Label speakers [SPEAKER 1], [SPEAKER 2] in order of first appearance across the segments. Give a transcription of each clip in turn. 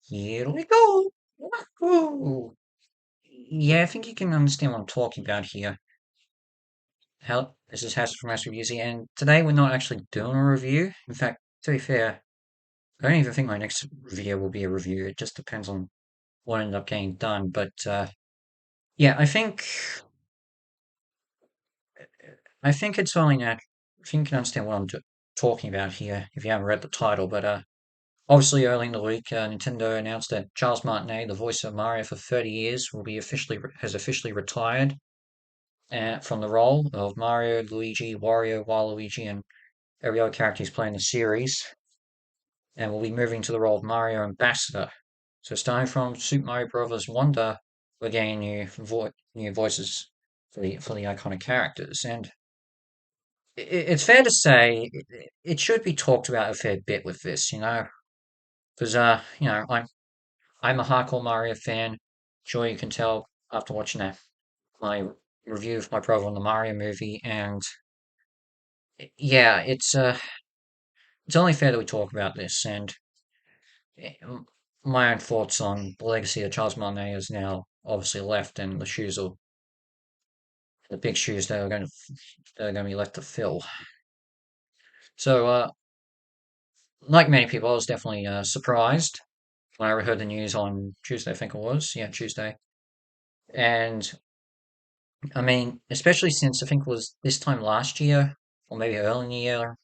[SPEAKER 1] Here we go. Wahoo! Yeah, I think you can understand what I'm talking about here. Hell, this is Hassel from Mass Reviews, and today we're not actually doing a review. In fact, to be fair, I don't even think my next video will be a review. It just depends on what ended up getting done. But yeah, I think it's only nat. I think you can understand what I'm talking about here if you haven't read the title. But obviously, early in the week, Nintendo announced that Charles Martinet, the voice of Mario for 30 years, will be has officially retired from the role of Mario, Luigi, Wario, Waluigi, and every other character he's playing in the series, and will be moving to the role of Mario Ambassador. So starting from Super Mario Bros. Wonder, we're getting new voices for the iconic characters, and it's fair to say it should be talked about a fair bit with this, because I'm a hardcore Mario fan. Sure, you can tell after watching my review of my brother on the Mario movie, and yeah, it's only fair that we talk about this, and my own thoughts on the legacy that Charles Martinet has now obviously left, and the big shoes that are going to be left to fill. So, like many people, I was definitely surprised when I heard the news on Tuesday. I think it was, yeah, Tuesday, and I mean, especially since I think it was this time last year, or maybe early in the year.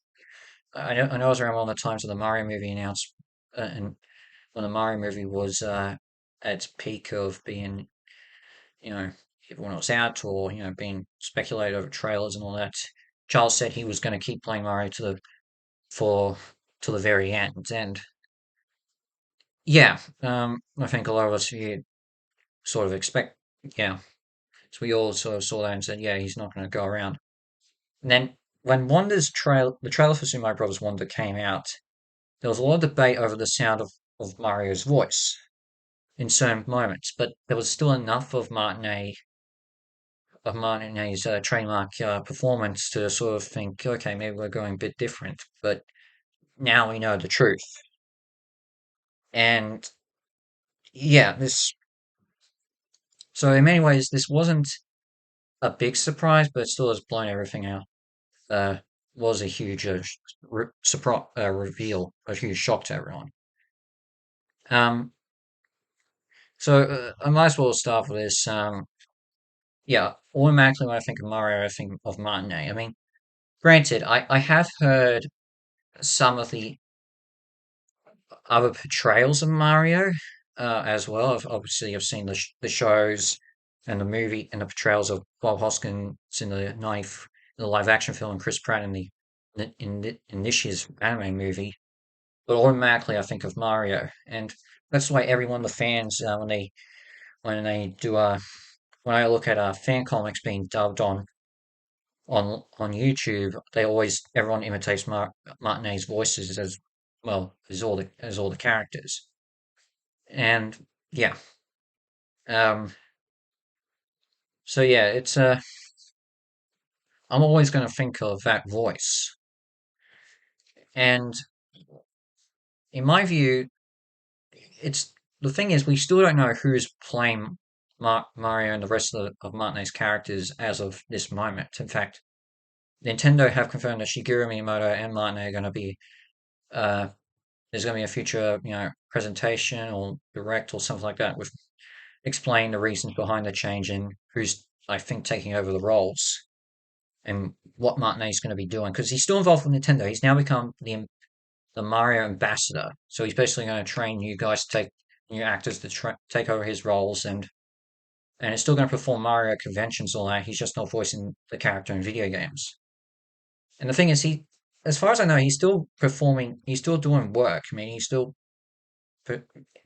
[SPEAKER 1] I know it was around one of the times of the Mario movie announced, and when the Mario movie was at its peak of being, you know, everyone was out or, being speculated over trailers and all that. Charles said he was going to keep playing Mario for to the very end. And yeah, I think a lot of us here sort of expect, yeah, so we all sort of saw that and said, yeah, he's not going to go around. And then when the trailer for Super Mario Bros. Wonder came out, there was a lot of debate over the sound of Mario's voice in certain moments, but there was still enough of Martinet's trademark performance to sort of think, okay, maybe we're going a bit different. But now we know the truth, and yeah, this. So in many ways, this wasn't a big surprise, but it still has blown everything out. Uh, was a huge surprise reveal, a huge shock to everyone. Um, so I might as well start with this. Yeah, automatically when I think of Mario, I think of Martinet. I mean, granted, I have heard some of the other portrayals of Mario as well. Obviously, I've seen the shows and the movie and the portrayals of Bob Hoskins in the live action film and Chris Pratt in this year's anime movie. But automatically, I think of Mario, and that's why every one of the fans when they do when I look at fan comics being dubbed on YouTube, everyone imitates Martinet's voices as well as all the characters. And yeah, um, so yeah, it's I'm always going to think of that voice. And in my view, it's the thing is we still don't know who's playing Mario and the rest of Martinet's characters as of this moment. In fact, Nintendo have confirmed that Shigeru Miyamoto and Martinet are going to be uh, there's going to be a future, presentation or direct or something like that with explaining the reasons behind the change and who's, I think, taking over the roles and what Martinet's going to be doing because he's still involved with Nintendo. He's now become the Mario ambassador, so he's basically going to train new guys to take new actors to take over his roles and it's still going to perform Mario conventions and all that. He's just not voicing the character in video games. And the thing is, as far as I know, he's still performing. He's still doing work. I mean, he's still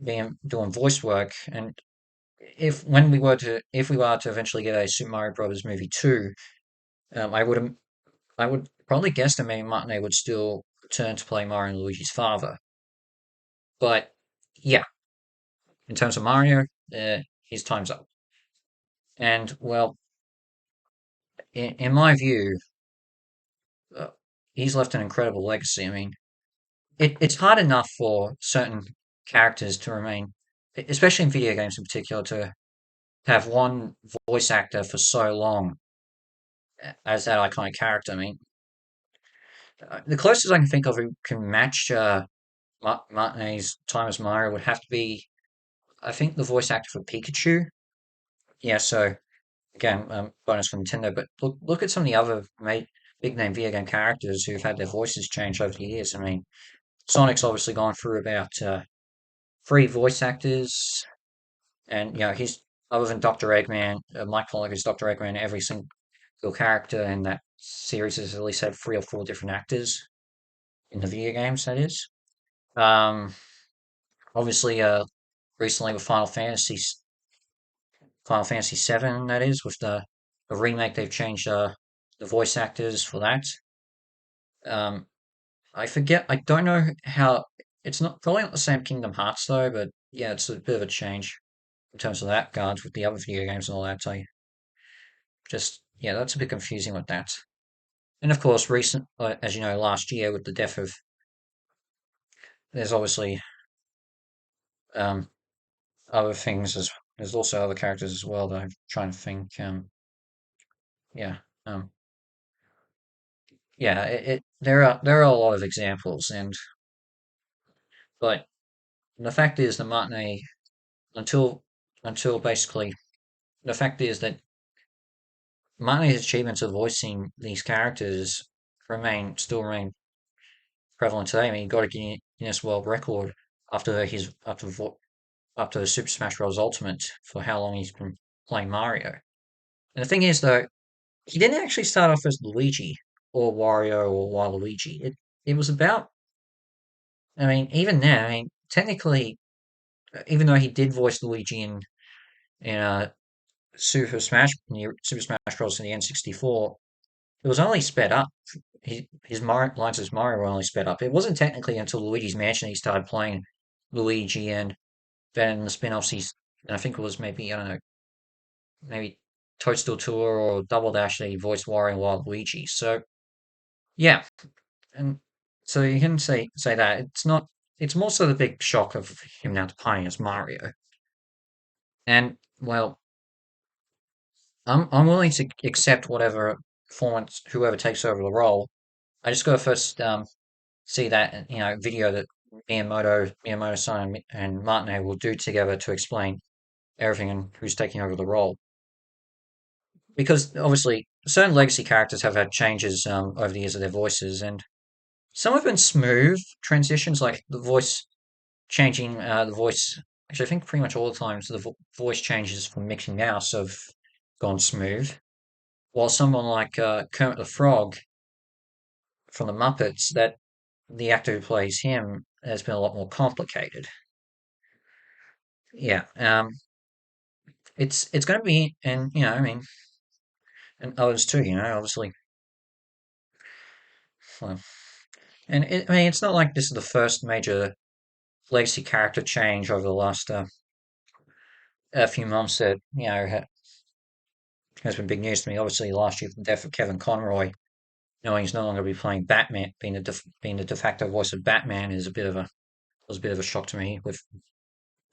[SPEAKER 1] being doing voice work. And if we were to eventually get a Super Mario Brothers movie two, um, I would I would probably guess that maybe Martinet would still return to play Mario and Luigi's father. But yeah, in terms of Mario, his time's up. And well, in my view, uh, he's left an incredible legacy. I mean, it's hard enough for certain. characters to remain, especially in video games in particular, to have one voice actor for so long as that iconic character. I mean, the closest I can think of who can match Martinet's time as Mario would have to be, I think, the voice actor for Pikachu. Yeah, so again, bonus for Nintendo. But look at some of the other big name video game characters who've had their voices changed over the years. I mean, Sonic's obviously gone through about three voice actors, and he's other than Dr. Eggman, Mike Pollock is Dr. Eggman. Every single character in that series has at least had three or four different actors in the video games. That is, um, obviously, recently with Final Fantasy VII. That is with the remake, they've changed the voice actors for that. Um, I forget. I don't know how. It's not probably not the same Kingdom Hearts though, but yeah, it's a bit of a change in terms of that guards with the other video games and all that. So just yeah, that's a bit confusing with that. And of course, as you know, last year with the death of, there's obviously um, other things as there's also other characters as well that I'm trying to think. Yeah, um, yeah. There are a lot of examples, and but the fact is that Martinet until basically the fact is that Martinet's achievements of voicing these characters remain prevalent today. I mean, he got a Guinness World Record after the Super Smash Bros. Ultimate for how long he's been playing Mario. And the thing is, though, he didn't actually start off as Luigi or Wario or Waluigi. It was about. I mean, even now, I mean, technically, even though he did voice Luigi in Super Smash Bros. In the N64, it was only sped up. His lines as Mario were only sped up. It wasn't technically until Luigi's Mansion he started playing Luigi, and then in the spin-offs I think it was maybe, I don't know, maybe Toadstool Tour or Double Dash that he voiced Wario and Waluigi. So yeah, and so you can say that it's more so the big shock of him now departing as Mario. And well, I'm willing to accept whatever performance whoever takes over the role. I just got to first see that video that Miyamoto-san and Martinet will do together to explain everything and who's taking over the role. Because obviously, certain legacy characters have had changes over the years of their voices, and some have been smooth transitions, like the voice changing. The voice, actually, I think pretty much all the times the voice changes from Mickey Mouse have gone smooth, while someone like Kermit the Frog from the Muppets, that the actor who plays him has been a lot more complicated. Yeah, it's going to be, and I mean, and others too. Obviously, well, and I mean, it's not like this is the first major legacy character change over the last a few months that has been big news to me. Obviously, last year the death of Kevin Conroy, knowing he's no longer be playing Batman, being the de facto voice of Batman, is a bit of a was a bit of a shock to me. But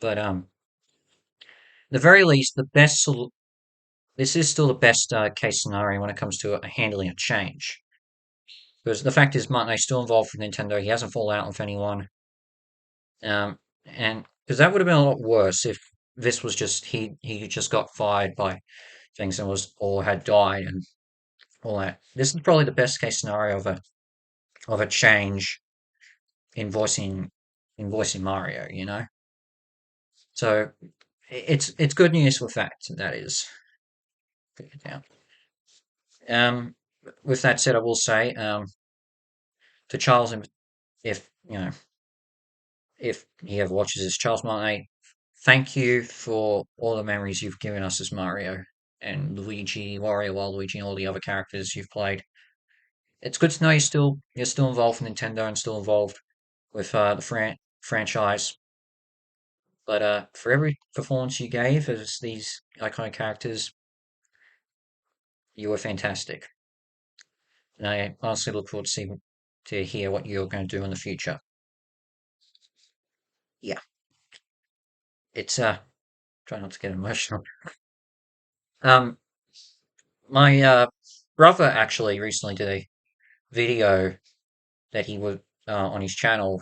[SPEAKER 1] the very least, this is still the best case scenario when it comes to handling a change. Because the fact is, Martinet's still involved with Nintendo. He hasn't fallen out with anyone. And because that would have been a lot worse if this was just he just got fired by things and was or had died and all that. This is probably the best case scenario of a change in voicing Mario. So it's good news with that. That is. Yeah. Um, with that said, I will say to Charles, if if he ever watches this, Charles Martinet, thank you for all the memories you've given us as Mario and Luigi, Wario, Waluigi, and all the other characters you've played. It's good to know you're still involved with Nintendo and still involved with the franchise. But for every performance you gave as these iconic characters, you were fantastic. And I honestly look forward to hear what you're going to do in the future. Yeah. it's try not to get emotional. Um, my brother actually recently did a video that he was on his channel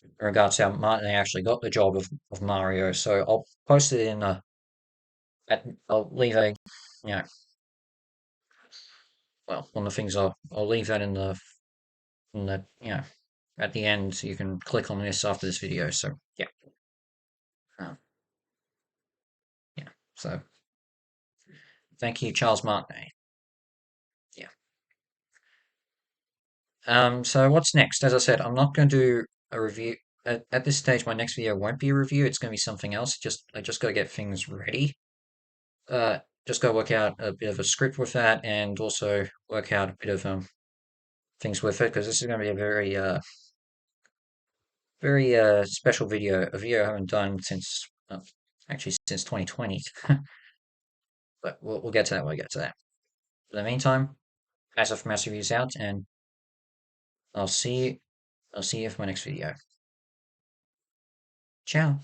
[SPEAKER 1] in regards to how Martin actually got the job of Mario. So I'll post it in I'll leave a you know well one of the things I'll leave that in the at the end so you can click on this after this video. So yeah, uh, yeah. So thank you, Charles Martinet. Yeah. So what's next? As I said, I'm not going to do a review at this stage. My next video won't be a review. It's going to be something else. I just got to get things ready. Uh, just got to work out a bit of a script with that, and also work out a bit of things with it because this is going to be a very special video. A video I haven't done since actually since 2020. But we'll get to that when we get to that. In the meantime, as of Massive Views out, and I'll see you. I'll see you for my next video. Ciao.